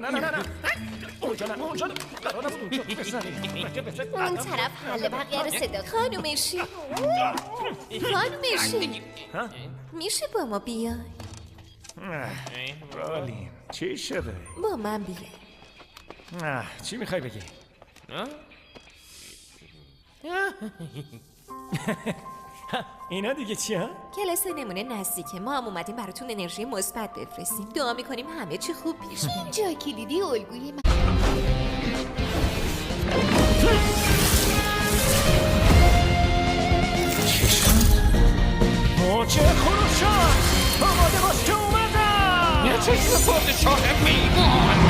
نه اونجا نه اونجا قرار نبود اونجا بزنیم. اون طرف حل بقیه رو صدا. خانومشی خانومشی میشه با ما بیای؟ رالین چی شده؟ با من بیای. چی میخوای بگی؟ اینا دیگه چی ها؟ کلاس نمونه نزدیکه. ما هم اومدیم براتون انرژی مثبت بفرستیم. دعا میکنیم همه چی خوب پیش بره. جای کلیدی الگوی من. چی شد؟ موجه خروشان آماده باش که اومدم. چشم پادشاه پیمان